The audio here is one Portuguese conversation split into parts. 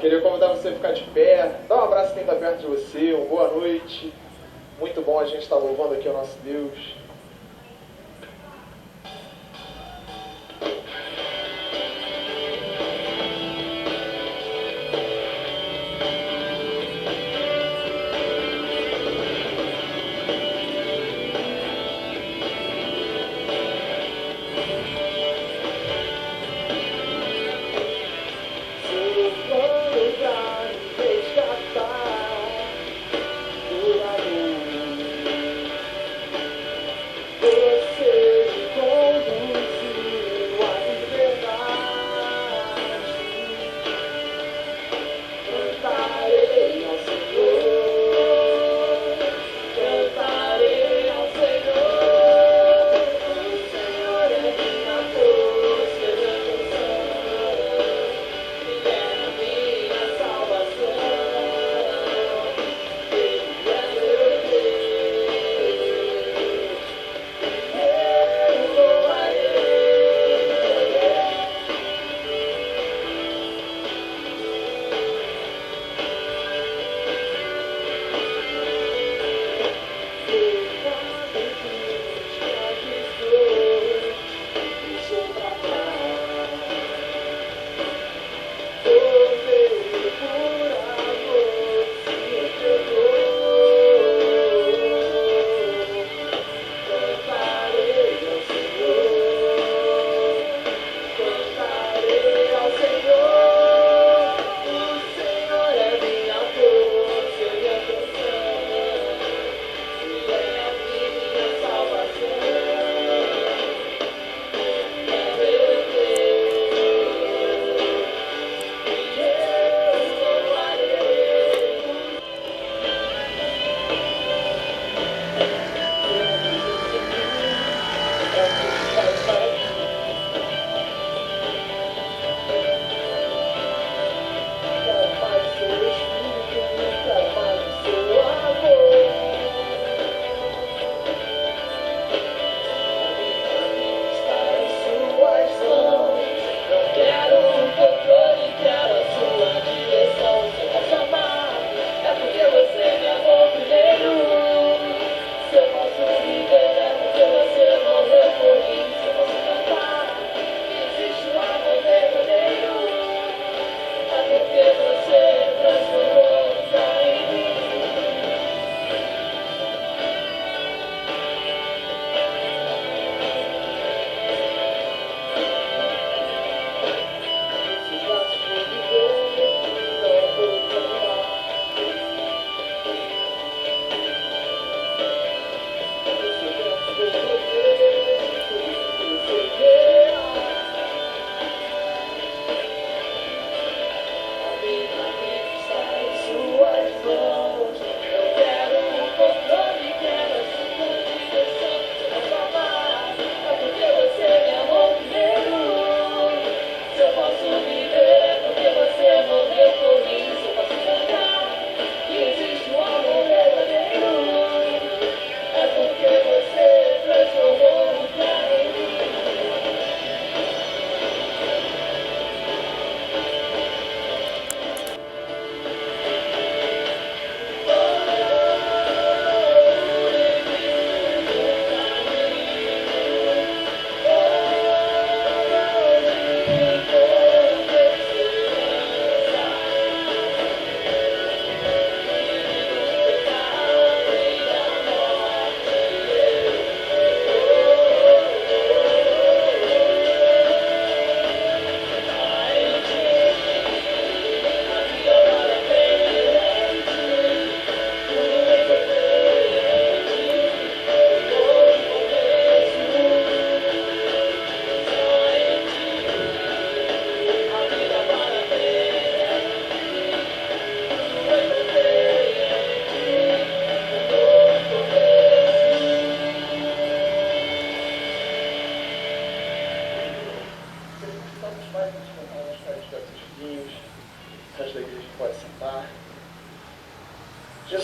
Queria convidar você a ficar de pé, dar um abraço a quem está perto de você, uma boa noite. Muito bom a gente estar louvando aqui o nosso Deus.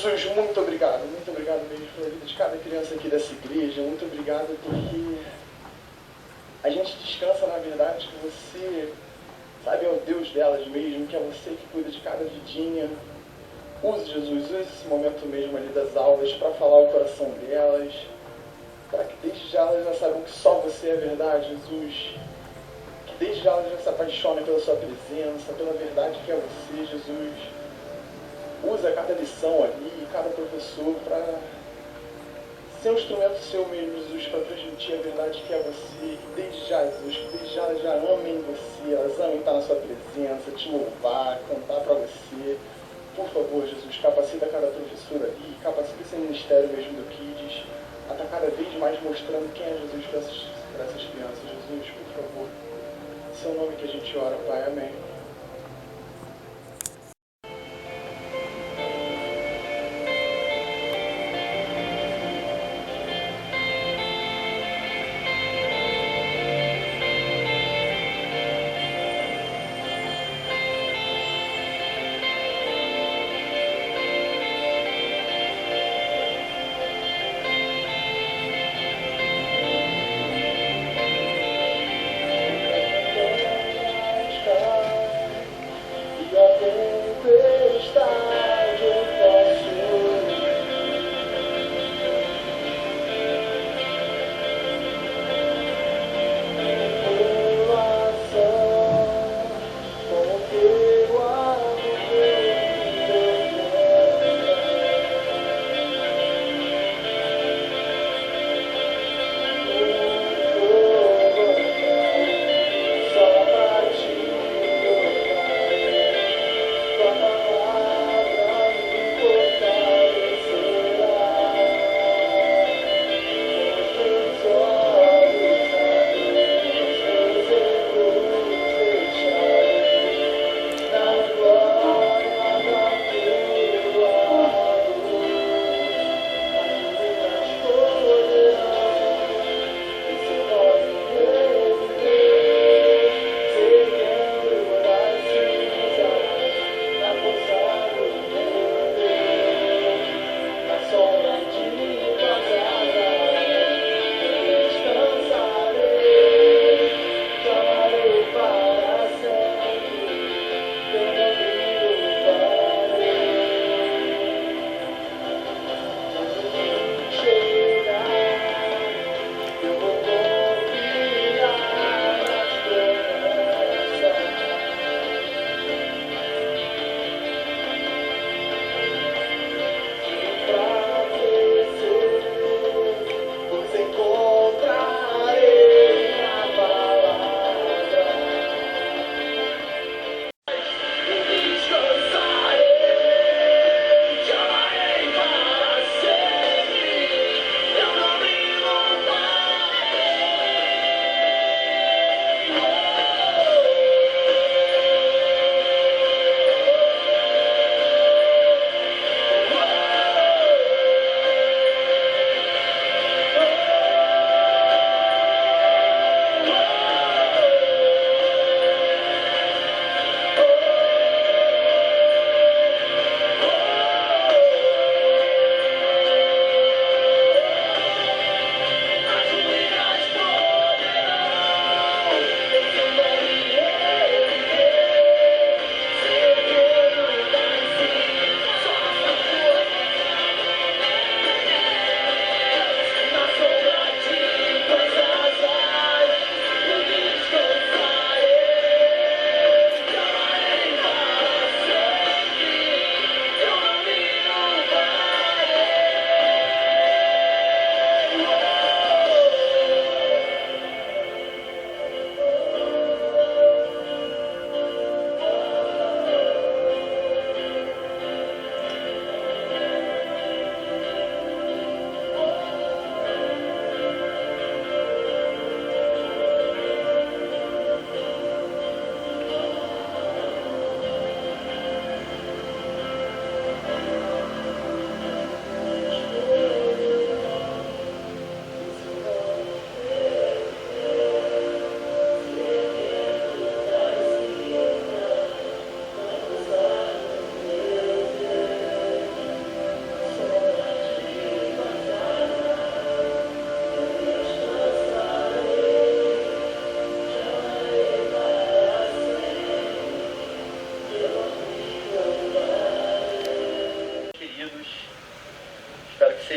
Jesus, muito obrigado mesmo pela vida de cada criança aqui dessa igreja, muito obrigado porque a gente descansa na verdade que você Sabe, é o Deus delas mesmo, que é você que cuida de cada vidinha. Use, Jesus, use esse momento mesmo ali das aulas para falar o coração delas, para que desde já elas já saibam que só você é verdade, Jesus. Que desde já elas já se apaixonem pela sua presença, pela verdade que é você, Jesus. Usa cada lição ali, cada professor para ser um instrumento seu mesmo, Jesus, para transmitir a verdade que é você. Que desde já, Jesus, que desde já elas já amem você, elas amem estar na sua presença, te louvar, cantar para você. Por favor, Jesus, capacita cada professora ali, capacita esse ministério mesmo do Kids, a estar cada vez mais mostrando quem é Jesus para essas crianças. Jesus, por favor. Em seu nome que a gente ora, Pai. Amém.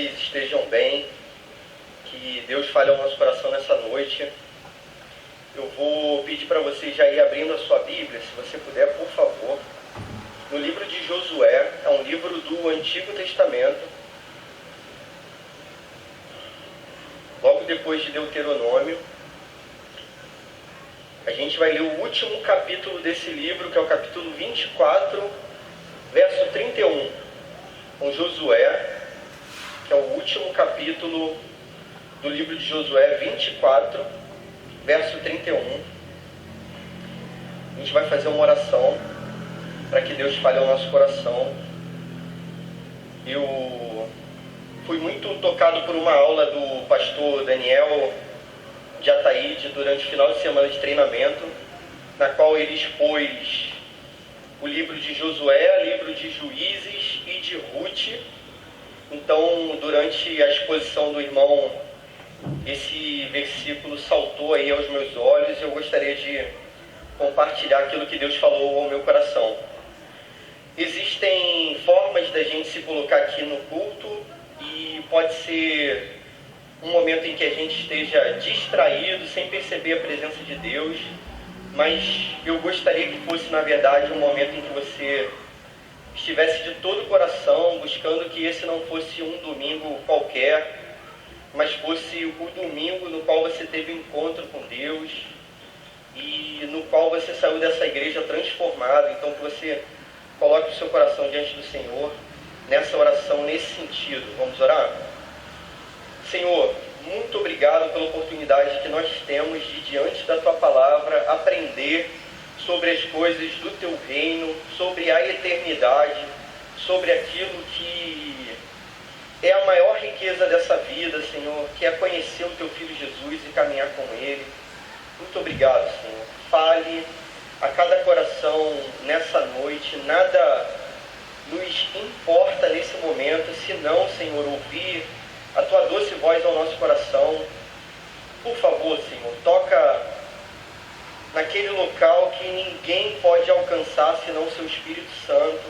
vocês estejam bem, que Deus fale ao nosso coração nessa noite. Eu vou pedir para vocês já ir abrindo a sua Bíblia, se você puder, por favor, no livro de Josué, é um livro do Antigo Testamento, logo depois de Deuteronômio. A gente vai ler o último capítulo desse livro, que é o capítulo 24, verso 31. Com Josué, que é o último capítulo do livro de Josué, 24, verso 31. A gente vai fazer uma oração para que Deus fale ao nosso coração. Eu fui muito tocado por uma aula do pastor Daniel de Ataíde durante o final de semana de treinamento, na qual ele expôs o livro de Josué, livro de Juízes e de Ruth. Então, durante a exposição do irmão, esse versículo saltou aí aos meus olhos e eu gostaria de compartilhar aquilo que Deus falou ao meu coração. Existem formas da gente se colocar aqui no culto e pode ser um momento em que a gente esteja distraído, sem perceber a presença de Deus, mas eu gostaria que fosse, na verdade, um momento em que você estivesse de todo o coração, buscando que esse não fosse um domingo qualquer, mas fosse o domingo no qual você teve um encontro com Deus e no qual você saiu dessa igreja transformado. Então, que você coloque o seu coração diante do Senhor nessa oração, nesse sentido. Vamos orar? Senhor, muito obrigado pela oportunidade que nós temos de, diante da Tua Palavra, aprender sobre as coisas do Teu reino, sobre a eternidade, sobre aquilo que é a maior riqueza dessa vida, Senhor, que é conhecer o Teu Filho Jesus e caminhar com Ele. Muito obrigado, Senhor. Fale a cada coração nessa noite. Nada nos importa nesse momento, senão, Senhor, ouvir a Tua doce voz ao nosso coração. Por favor, Senhor, toca naquele local que ninguém pode alcançar senão o Seu Espírito Santo.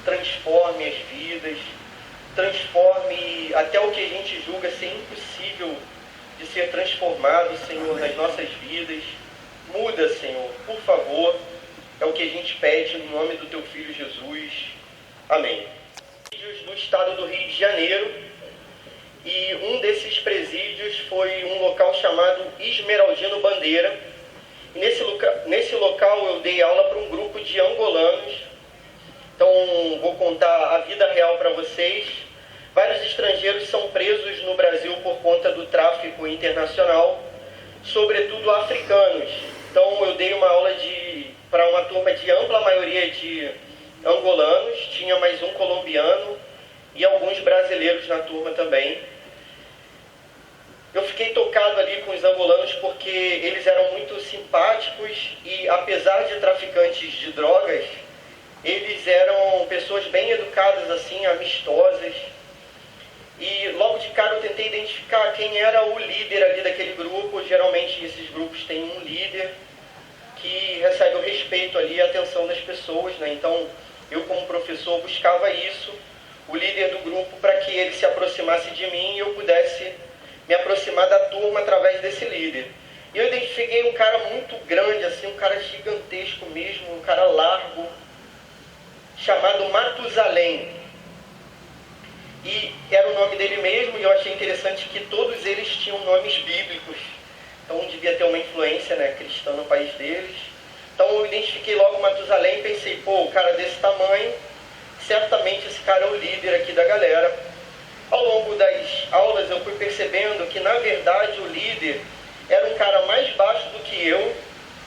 Transforme as vidas, transforme até o que a gente julga ser impossível de ser transformado, Senhor, nas nossas vidas. Muda, Senhor, por favor. É o que a gente pede no nome do Teu Filho Jesus. Amém. No estado do Rio de Janeiro, e um desses presídios foi um local chamado Esmeraldino Bandeira. E nesse local eu dei aula para um grupo de angolanos. Então vou contar a vida real para vocês. Vários estrangeiros são presos no Brasil por conta do tráfico internacional, sobretudo africanos. Então eu dei uma aula para uma turma de ampla maioria de angolanos, tinha mais um colombiano e alguns brasileiros na turma também. Eu fiquei tocado ali com os angolanos porque eles eram muito simpáticos e, apesar de traficantes de drogas, eles eram pessoas bem educadas, assim, amistosas. E logo de cara eu tentei identificar quem era o líder ali daquele grupo. Geralmente esses grupos têm um líder que recebe o respeito ali e a atenção das pessoas, né? Então eu, como professor, buscava isso, o líder do grupo, para que ele se aproximasse de mim e eu pudesse me aproximar da turma através desse líder. E eu identifiquei um cara muito grande, assim, um cara gigantesco mesmo, um cara largo, chamado Matusalém. E era o nome dele mesmo, e eu achei interessante que todos eles tinham nomes bíblicos. Então devia ter uma influência, né, cristã no país deles. Então eu identifiquei logo Matusalém e pensei, pô, o cara desse tamanho, certamente esse cara é o líder aqui da galera. Ao longo das aulas eu fui percebendo que, na verdade, o líder era um cara mais baixo do que eu,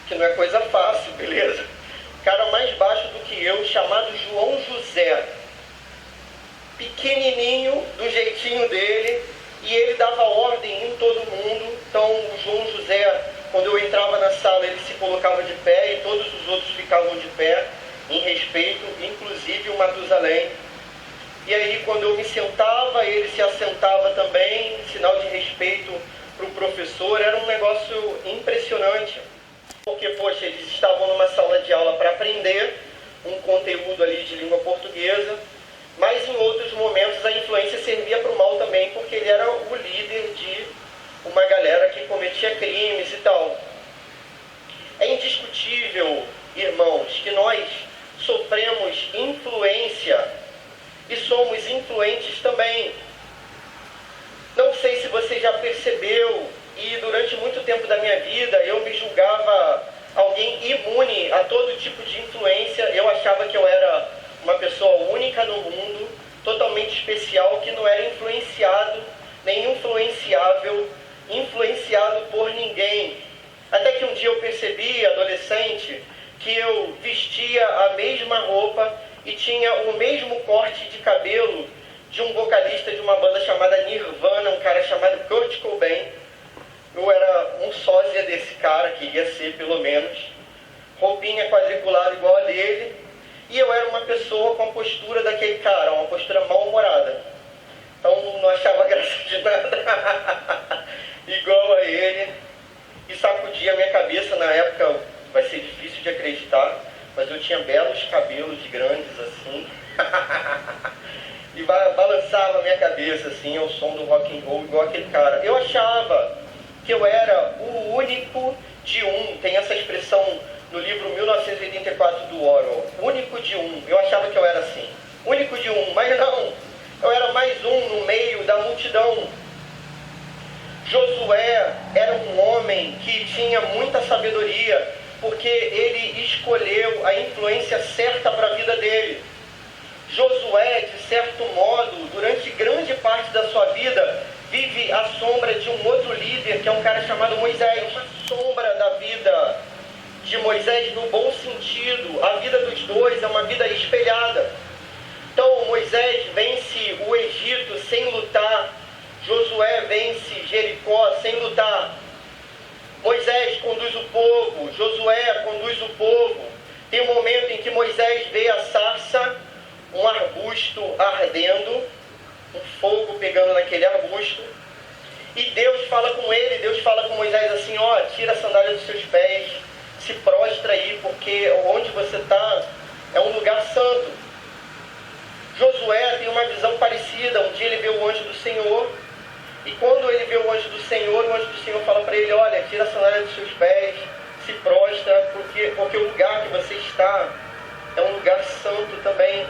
que não é coisa fácil, beleza? Um cara mais baixo do que eu, chamado João José. Pequenininho, do jeitinho dele, e ele dava ordem em todo mundo. Então o João José, quando eu entrava na sala, ele se colocava de pé e todos os outros ficavam de pé, em respeito, inclusive o Matusalém. E aí, quando eu me sentava, ele se assentava também, sinal de respeito para o professor. Era um negócio impressionante, porque, poxa, eles estavam numa sala de aula para aprender um conteúdo ali de língua portuguesa, mas em outros momentos a influência servia para o mal também, porque ele era o líder de uma galera que cometia crimes e tal. É indiscutível, irmãos, que nós sofremos influência e somos influentes também. Não sei se você já percebeu, e durante muito tempo da minha vida eu me julgava alguém imune a todo tipo de influência. Eu achava que eu era uma pessoa única no mundo, totalmente especial, que não era influenciado, nem influenciável, influenciado por ninguém. Até que um dia eu percebi, adolescente, que eu vestia a mesma roupa e tinha o mesmo corte de cabelo de um vocalista de uma banda chamada Nirvana, um cara chamado Kurt Cobain. Eu era um sósia desse cara, queria ser pelo menos, roupinha quadriculada igual a dele, e eu era uma pessoa com a postura daquele cara, uma postura mal-humorada. Então não achava graça de nada, igual a ele, e sacudia a minha cabeça. Na época, vai ser difícil de acreditar, mas eu tinha belos cabelos grandes assim, e balançava a minha cabeça assim ao som do rock and roll igual aquele cara. Eu achava que eu era o único de um. Tem essa expressão no livro 1984 do Orwell, único de um. Eu achava que eu era assim, único de um, mas não, eu era mais um no meio da multidão. Josué era um homem que tinha muita sabedoria, porque ele escolheu a influência certa para a vida dele. Josué, de certo modo, durante grande parte da sua vida, vive à sombra de um outro líder, que é um cara chamado Moisés. Uma sombra da vida de Moisés no bom sentido. A vida dos dois é uma vida espelhada. Então Moisés vence o Egito sem lutar. Josué vence Jericó sem lutar. Moisés conduz o povo, Josué conduz o povo. Tem um momento em que Moisés vê a sarça, um arbusto ardendo, um fogo pegando naquele arbusto, e Deus fala com ele, Deus fala com Moisés assim, ó, tira a sandália dos seus pés, se prostra aí, porque onde você está é um lugar santo. Josué tem uma visão parecida. Um dia ele vê o anjo do Senhor, e quando ele vê o anjo do Senhor fala para ele, olha, tira a sandália dos seus pés, se prostra, porque o lugar que você está é um lugar santo também.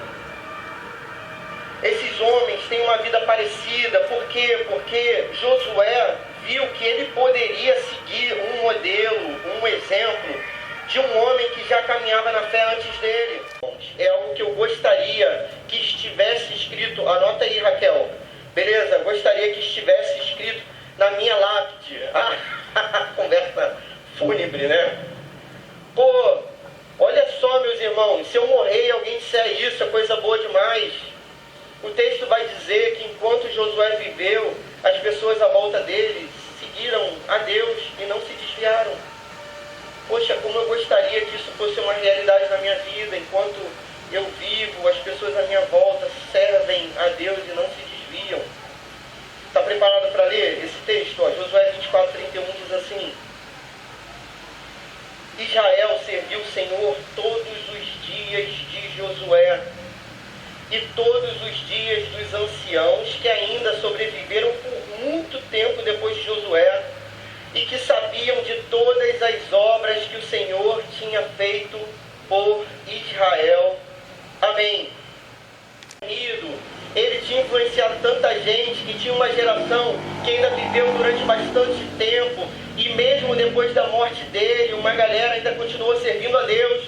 Esses homens têm uma vida parecida. Por quê? Porque Josué viu que ele poderia seguir um modelo, um exemplo de um homem que já caminhava na fé antes dele. É algo que eu gostaria que estivesse escrito, anota aí, Raquel, beleza? Gostaria que estivesse escrito na minha lápide. Conversa fúnebre, né? Pô, olha só, meus irmãos, se eu morrer e alguém disser isso, é coisa boa demais. O texto vai dizer que enquanto Josué viveu, as pessoas à volta dele seguiram a Deus e não se desviaram. Poxa, como eu gostaria que isso fosse uma realidade na minha vida. Enquanto eu vivo, as pessoas à minha volta servem a Deus e não se desviam. Está preparado para ler esse texto? Ó, Josué 24:31 diz assim: Israel serviu o Senhor todos os dias de Josué e todos os dias dos anciãos que ainda sobreviveram por muito tempo depois de Josué e que sabiam de todas as obras que o Senhor tinha feito por Israel. Amém. Ele tinha influenciado tanta gente, que tinha uma geração que ainda viveu durante bastante tempo, e mesmo depois da morte dele, uma galera ainda continuou servindo a Deus,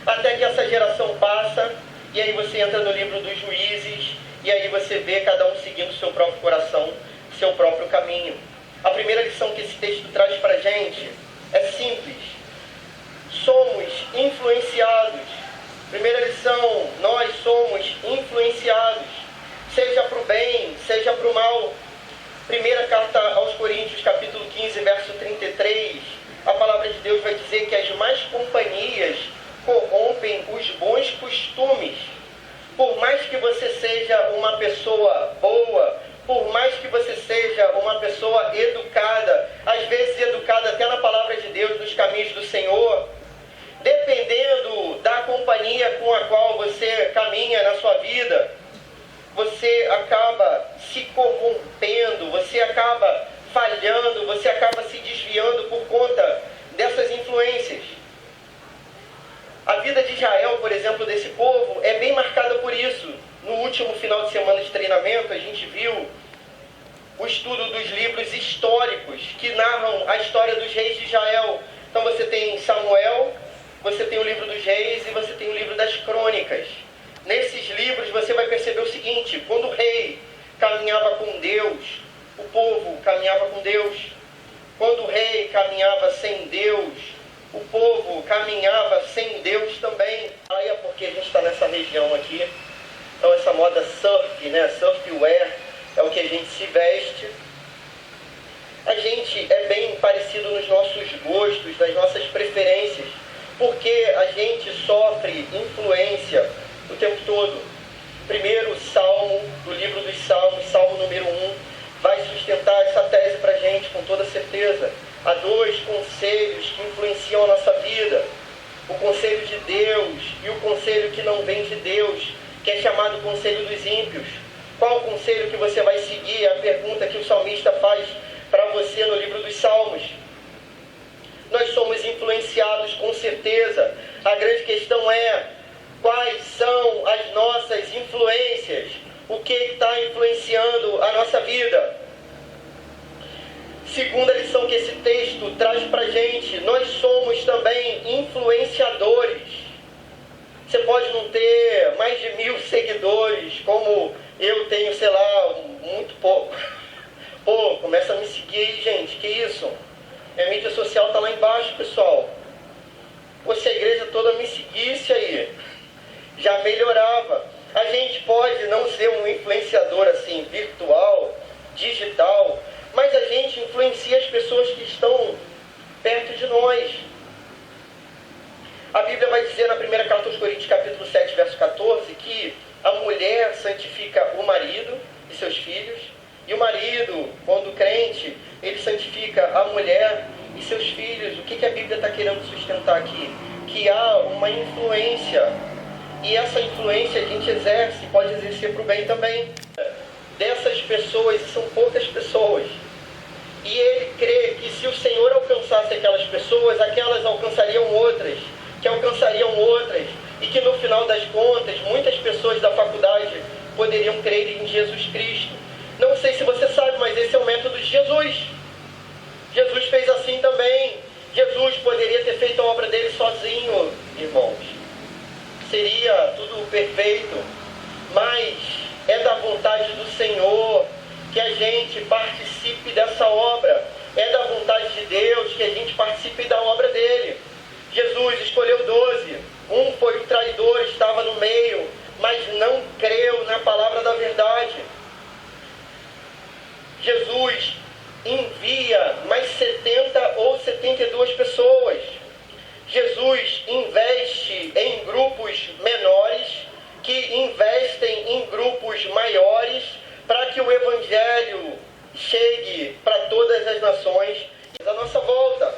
até que essa geração passa, e aí você entra no livro dos Juízes, e aí você vê cada um seguindo o seu próprio coração, seu próprio caminho. A primeira lição que esse texto traz para a gente é simples: somos influenciados. Primeira lição, nós somos influenciados, seja para o bem, seja para o mal. Primeira carta aos Coríntios, capítulo 15, verso 33, a palavra de Deus vai dizer que as más companhias corrompem os bons costumes. Por mais que você seja uma pessoa boa, por mais que você seja uma pessoa educada, às vezes educada até na palavra de Deus, nos caminhos do Senhor, dependendo da companhia com a qual você caminha na sua vida, você acaba se corrompendo, você acaba falhando, você acaba se desviando por conta dessas influências. A vida de Israel, por exemplo, desse povo, é bem marcada por isso. No último final de semana de treinamento, a gente viu o estudo dos livros históricos que narram a história dos reis de Israel. Então você tem Samuel, você tem o livro dos reis e você tem o livro das crônicas. Nesses livros você vai perceber o seguinte: quando o rei caminhava com Deus, o povo caminhava com Deus. Quando o rei caminhava sem Deus, o povo caminhava sem Deus também. Aí é porque a gente está nessa região aqui. Então essa moda surf, né? Surfwear é o que a gente se veste. A gente é bem parecido nos nossos gostos, nas nossas preferências, porque a gente sofre influência o tempo todo. Primeiro salmo do livro dos Salmos, Salmo número 1, vai sustentar essa tese para a gente com toda certeza. Há dois conselhos que influenciam a nossa vida: o conselho de Deus e o conselho que não vem de Deus, que é chamado conselho dos ímpios. Qual o conselho que você vai seguir? É a pergunta que o salmista faz para você no livro dos Salmos. Nós somos influenciados com certeza. A grande questão é: quais são as nossas influências? O que está influenciando a nossa vida? Segunda lição que esse texto traz para a gente: nós somos também influenciadores. Você pode não ter mais de 1000 seguidores, como eu tenho, sei lá, muito pouco. Pô, começa a me seguir aí, gente, que isso? Minha mídia social tá lá embaixo, pessoal. Pô, se a igreja toda me seguisse aí, já melhorava. A gente pode não ser um influenciador assim, virtual, digital, mas a gente influencia as pessoas que estão perto de nós. A Bíblia vai dizer na primeira carta aos Coríntios, capítulo 7, verso 14, que a mulher santifica o marido e seus filhos, e o marido, quando crente, ele santifica a mulher e seus filhos. O que a Bíblia está querendo sustentar aqui? Que há uma influência, e essa influência a gente exerce, pode exercer para o bem também. Dessas pessoas, e são poucas pessoas, e ele crê que se o Senhor alcançasse aquelas pessoas, aquelas alcançariam outras, que alcançariam outras, e que no final das contas, muitas pessoas da faculdade poderiam crer em Jesus Cristo. Não sei se você sabe, mas esse é o método de Jesus. Jesus fez assim também. Jesus poderia ter feito a obra dele sozinho, irmãos. Seria tudo perfeito. Mas é da vontade do Senhor que a gente participe dessa obra. É da vontade de Deus que a gente participe da obra dele. Jesus escolheu 12. Um foi o traidor, estava no meio, mas não creu na palavra da verdade. Jesus envia mais 70 ou 72 pessoas. Jesus investe em grupos menores, que investem em grupos maiores, para que o Evangelho chegue para todas as nações. A nossa volta,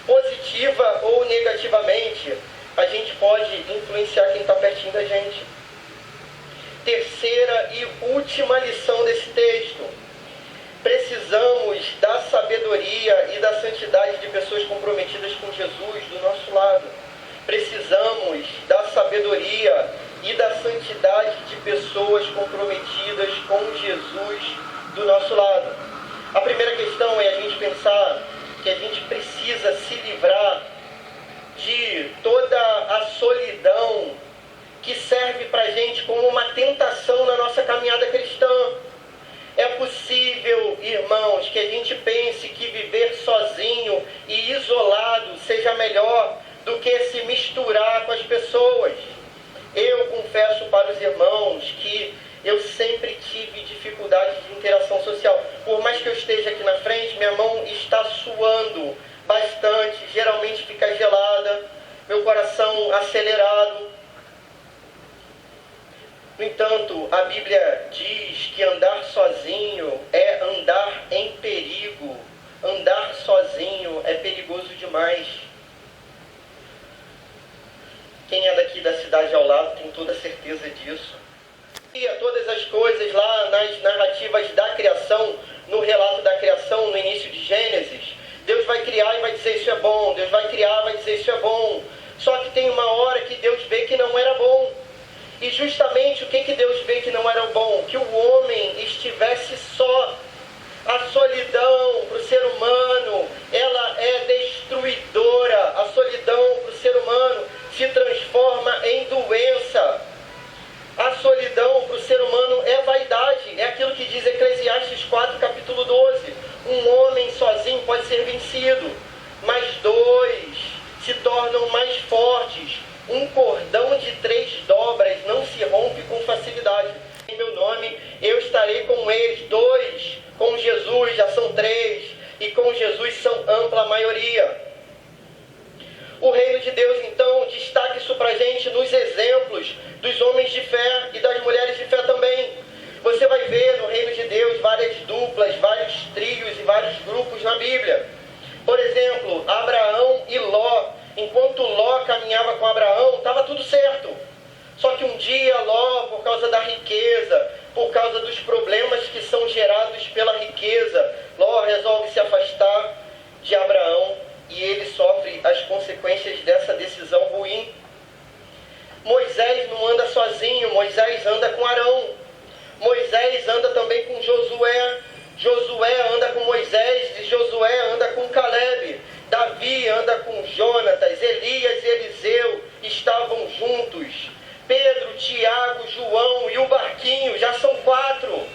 positiva ou negativamente, a gente pode influenciar quem está pertinho da gente. Terceira e última lição desse texto: precisamos da sabedoria e da santidade de pessoas comprometidas com Jesus do nosso lado. Precisamos da sabedoria e da santidade de pessoas comprometidas com Jesus do nosso lado. A primeira questão é a gente pensar que a gente precisa se livrar de toda a solidão que serve para a gente como uma tentação na nossa caminhada cristã. É possível, irmãos, que a gente pense que viver sozinho e isolado seja melhor do que se misturar com as pessoas. Eu confesso para os irmãos que eu sempre tive dificuldade de interação social. Por mais que eu esteja aqui na frente, minha mão está suando bastante, geralmente fica gelada, meu coração acelerado. No entanto, a Bíblia diz que andar sozinho é andar em perigo. Andar sozinho é perigoso demais. Quem é daqui da cidade ao lado tem toda certeza disso. Todas as coisas lá nas narrativas da criação, no relato da criação, no início de Gênesis, Deus vai criar e vai dizer isso é bom, Deus vai criar e vai dizer isso é bom. Só que tem uma hora que Deus vê que não era bom. E justamente o que Deus vê que não era bom? Que o homem estivesse só. A solidão para o ser humano, ela é destruidora. A solidão para o ser humano se transforma em doença. A solidão para o ser humano é vaidade. É aquilo que diz Eclesiastes 4, capítulo 12. Um homem sozinho pode ser vencido, mas dois se tornam mais fortes. Um cordão de 3 dobras não se rompe com facilidade. Em meu nome, eu estarei com eles. 2, com Jesus já são 3, e com Jesus são ampla maioria. O reino de Deus, então, destaca isso pra gente nos exemplos dos homens de fé e das mulheres de fé também. Você vai ver no reino de Deus várias duplas, vários trios e vários grupos na Bíblia. Por exemplo, Abraão e Ló. Enquanto Ló caminhava com Abraão, estava tudo certo. Só que um dia Ló, por causa da riqueza, por causa dos problemas que são gerados pela riqueza, Ló resolve se afastar de Abraão e ele sofre as consequências dessa decisão ruim. Moisés não anda sozinho, Moisés anda com Arão. Moisés anda também com Josué. Josué anda com Moisés e Josué anda com Caleb. Davi anda com Jonatas. Elias e Eliseu estavam juntos. Pedro, Tiago, João e o barquinho, já são 4.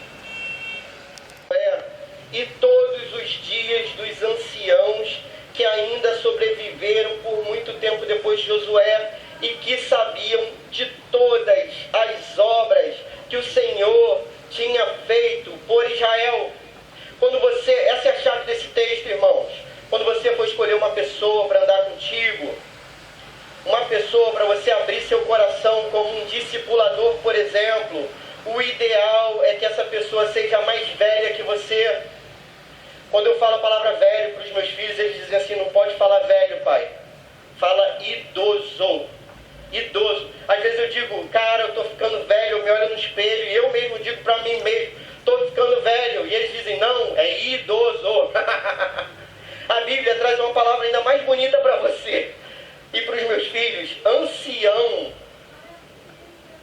E todos os dias dos anciãos que ainda sobreviveram por muito tempo depois de Josué e que sabiam de todas as obras que o Senhor tinha feito por Israel. Essa é a chave desse texto, irmãos. Quando você for escolher uma pessoa para andar contigo, uma pessoa para você abrir seu coração como um discipulador, por exemplo, o ideal é que essa pessoa seja mais velha que você. Quando eu falo a palavra velho para os meus filhos, eles dizem assim, não pode falar velho, pai. Fala idoso. Idoso. Às vezes eu digo, cara, eu estou ficando velho, eu me olho no espelho e eu mesmo digo para mim mesmo, estou ficando velho. E eles dizem, não, é idoso. A Bíblia traz uma palavra ainda mais bonita para você e para os meus filhos, ancião.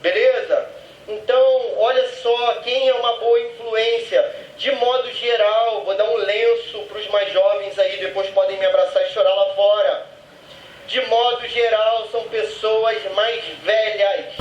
Beleza? Então, olha só, quem é uma boa influência? De modo geral, vou dar um lenço para os mais jovens aí, depois podem me abraçar e chorar lá fora. De modo geral, são pessoas mais velhas.